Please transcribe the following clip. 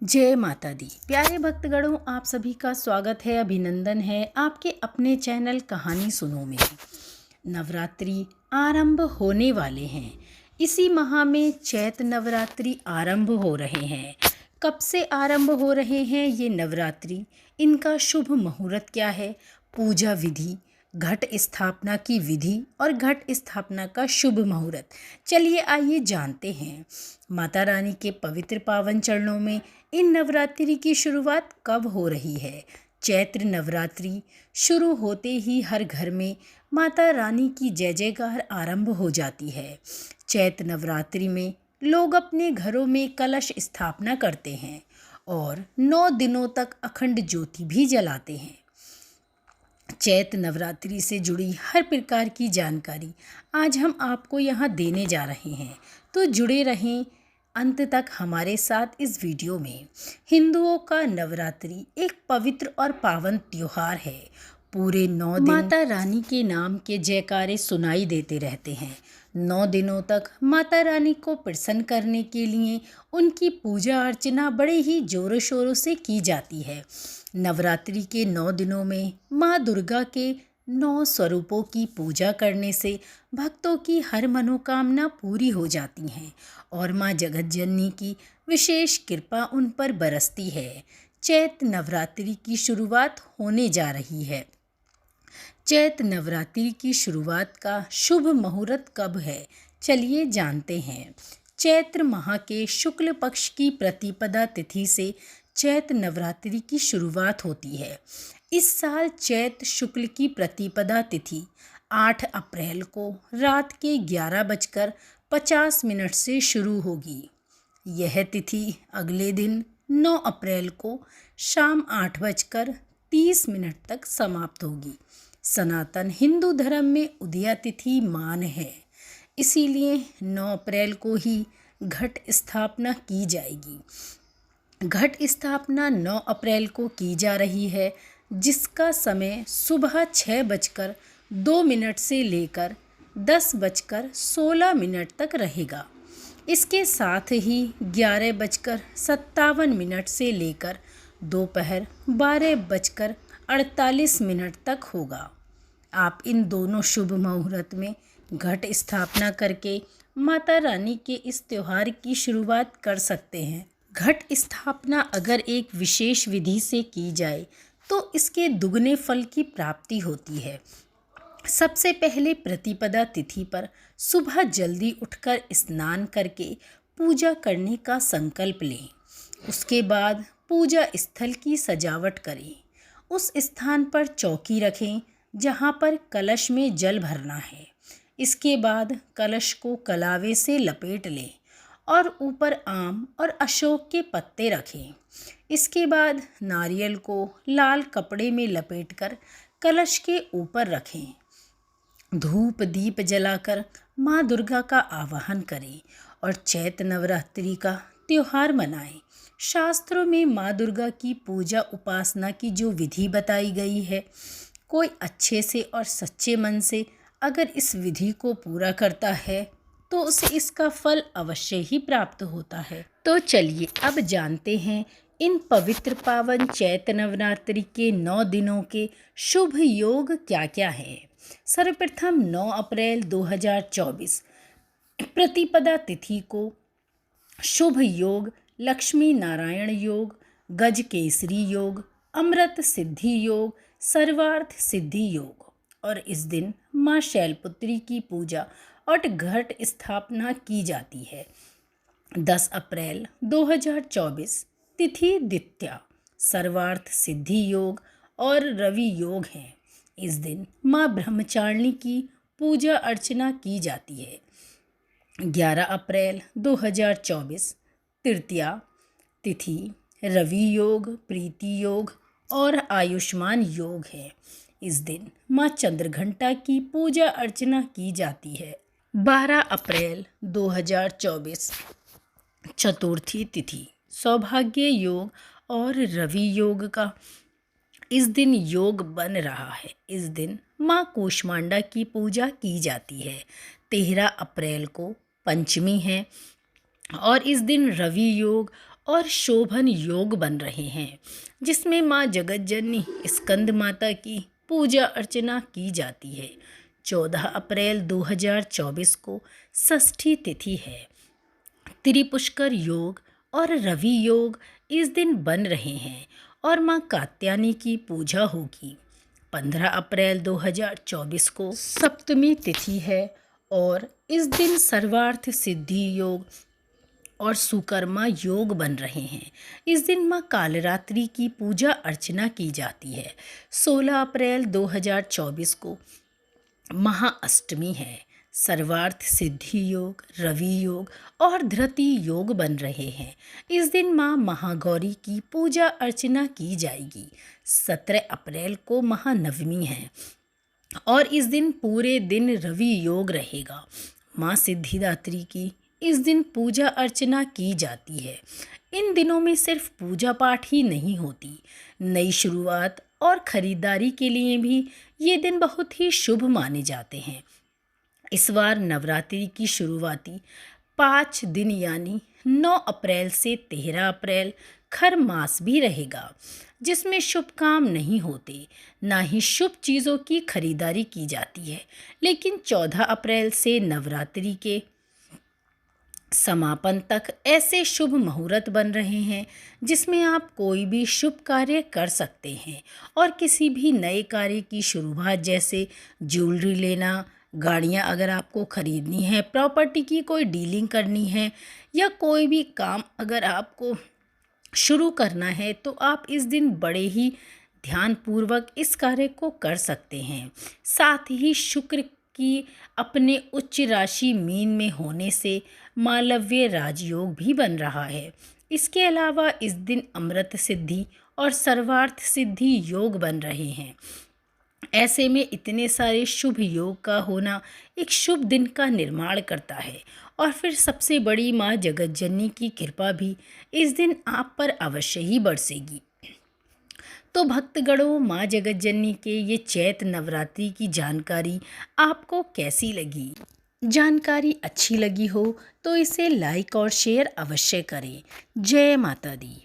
जय माता दी। प्यारे भक्तगणों, आप सभी का स्वागत है, अभिनंदन है आपके अपने चैनल कहानी सुनो में। नवरात्रि आरंभ होने वाले हैं। इसी माह में चैत्र नवरात्रि आरंभ हो रहे हैं। कब से आरंभ हो रहे हैं ये नवरात्रि? इनका शुभ मुहूर्त क्या है? पूजा विधि, घट स्थापना की विधि और घट स्थापना का शुभ मुहूर्त, चलिए आइए जानते हैं। माता रानी के पवित्र पावन चरणों में इन नवरात्रि की शुरुआत कब हो रही है? चैत्र नवरात्रि शुरू होते ही हर घर में माता रानी की जय जयकार आरंभ हो जाती है। चैत्र नवरात्रि में लोग अपने घरों में कलश स्थापना करते हैं और 9 दिनों तक अखंड ज्योति भी जलाते हैं। चैत्र नवरात्रि से जुड़ी हर प्रकार की जानकारी आज हम आपको यहाँ देने जा रहे हैं, तो जुड़े रहें अंत तक हमारे साथ इस वीडियो में। हिंदुओं का नवरात्रि एक पवित्र और पावन त्योहार है। पूरे 9 दिन माता रानी के नाम के जयकारे सुनाई देते रहते हैं। 9 दिनों तक माता रानी को प्रसन्न करने के लिए उनकी पूजा अर्चना बड़े ही जोरों शोरों से की जाती है। नवरात्रि के 9 दिनों में माँ दुर्गा के 9 स्वरूपों की पूजा करने से भक्तों की हर मनोकामना पूरी हो जाती हैं और माँ जगतजननी की विशेष कृपा उन पर बरसती है। चैत्र नवरात्रि की शुरुआत होने जा रही है। चैत्र नवरात्रि की शुरुआत का शुभ मुहूर्त कब है, चलिए जानते हैं। चैत्र माह के शुक्ल पक्ष की प्रतिपदा तिथि से चैत्र नवरात्रि की शुरुआत होती है। इस साल चैत्र शुक्ल की प्रतिपदा तिथि 8 अप्रैल को रात के 11:50 से शुरू होगी। यह तिथि अगले दिन 9 अप्रैल को शाम 8:30 तक समाप्त होगी। सनातन हिंदू धर्म में उदया तिथि मान है, इसीलिए 9 अप्रैल को ही घट स्थापना की जाएगी। घट स्थापना 9 अप्रैल को की जा रही है, जिसका समय सुबह 6:02 से लेकर 10:16 तक रहेगा। इसके साथ ही 11:57 से लेकर दोपहर 12:48 तक होगा। आप इन दोनों शुभ मुहूर्त में घट स्थापना करके माता रानी के इस त्योहार की शुरुआत कर सकते हैं। घट स्थापना अगर एक विशेष विधि से की जाए तो इसके दुगने फल की प्राप्ति होती है। सबसे पहले प्रतिपदा तिथि पर सुबह जल्दी उठकर स्नान करके पूजा करने का संकल्प लें। उसके बाद पूजा स्थल की सजावट करें। उस स्थान पर चौकी रखें जहाँ पर कलश में जल भरना है। इसके बाद कलश को कलावे से लपेट लें और ऊपर आम और अशोक के पत्ते रखें। इसके बाद नारियल को लाल कपड़े में लपेटकर कलश के ऊपर रखें। धूप दीप जलाकर माँ दुर्गा का आवाहन करें और चैत्र नवरात्रि का त्योहार मनाएं। शास्त्रों में माँ दुर्गा की पूजा उपासना की जो विधि बताई गई है, कोई अच्छे से और सच्चे मन से अगर इस विधि को पूरा करता है तो उसे इसका फल अवश्य ही प्राप्त होता है। तो चलिए अब जानते हैं इन पवित्र पावन चैत्र नवरात्रि के 9 दिनों के शुभ योग क्या क्या हैं। सर्वप्रथम 9 अप्रैल 2024 प्रतिपदा तिथि को शुभ योग लक्ष्मी नारायण योग, गज केसरी योग, अमृत सिद्धि योग, सर्वार्थ सिद्धि योग, और इस दिन माँ शैलपुत्री की पूजा और घट स्थापना की जाती है। 10 अप्रैल 2024 तिथि द्वितीया, सर्वार्थ सिद्धि योग और रवि योग हैं। इस दिन माँ ब्रह्मचारिणी की पूजा अर्चना की जाती है। 11 अप्रैल 2024 तृतीया तिथि रवि योग, प्रीति योग और आयुष्मान योग है। इस दिन माँ चंद्रघंटा की पूजा अर्चना की जाती है। 12 अप्रैल 2024 चतुर्थी तिथि सौभाग्य योग और रवि योग का इस दिन योग बन रहा है। इस दिन माँ कूष्मांडा की पूजा की जाती है। 13 अप्रैल को पंचमी है और इस दिन रवि योग और शोभन योग बन रहे हैं, जिसमें माँ जगत जननी स्कंद माता की पूजा अर्चना की जाती है। 14 अप्रैल 2024 को षष्ठी तिथि है। त्रिपुष्कर योग और रवि योग इस दिन बन रहे हैं और माँ कात्यायनी की पूजा होगी। 15 अप्रैल 2024 को सप्तमी तिथि है और इस दिन सर्वार्थ सिद्धि योग और सुकर्मा योग बन रहे हैं। इस दिन माँ कालरात्रि की पूजा अर्चना की जाती है। 16 अप्रैल 2024 को महाअष्टमी है। सर्वार्थ सिद्धि योग, रवि योग और धृति योग बन रहे हैं। इस दिन माँ महागौरी की पूजा अर्चना की जाएगी। 17 अप्रैल को महानवमी है और इस दिन पूरे दिन रवि योग रहेगा। माँ सिद्धिदात्री की इस दिन पूजा अर्चना की जाती है। इन दिनों में सिर्फ पूजा पाठ ही नहीं होती, नई शुरुआत और खरीदारी के लिए भी ये दिन बहुत ही शुभ माने जाते हैं। इस बार नवरात्रि की शुरुआती 5 दिन यानी 9 अप्रैल से 13 अप्रैल खर मास भी रहेगा, जिसमें शुभ काम नहीं होते, ना ही शुभ चीज़ों की खरीदारी की जाती है। लेकिन 14 अप्रैल से नवरात्रि के समापन तक ऐसे शुभ मुहूर्त बन रहे हैं जिसमें आप कोई भी शुभ कार्य कर सकते हैं और किसी भी नए कार्य की शुरुआत, जैसे ज्वेलरी लेना, गाड़ियां अगर आपको खरीदनी है, प्रॉपर्टी की कोई डीलिंग करनी है या कोई भी काम अगर आपको शुरू करना है, तो आप इस दिन बड़े ही ध्यानपूर्वक इस कार्य को कर सकते हैं। साथ ही शुक्र की अपने उच्च राशि मीन में होने से मालव्य राजयोग भी बन रहा है। इसके अलावा इस दिन अमृत सिद्धि और सर्वार्थ सिद्धि योग बन रहे हैं। ऐसे में इतने सारे शुभ योग का होना एक शुभ दिन का निर्माण करता है और फिर सबसे बड़ी माँ जगत जननी की कृपा भी इस दिन आप पर अवश्य ही बरसेगी। तो भक्तगणों, माँ जगत जननी के ये चैत्र नवरात्रि की जानकारी आपको कैसी लगी? जानकारी अच्छी लगी हो तो इसे लाइक और शेयर अवश्य करें। जय माता दी।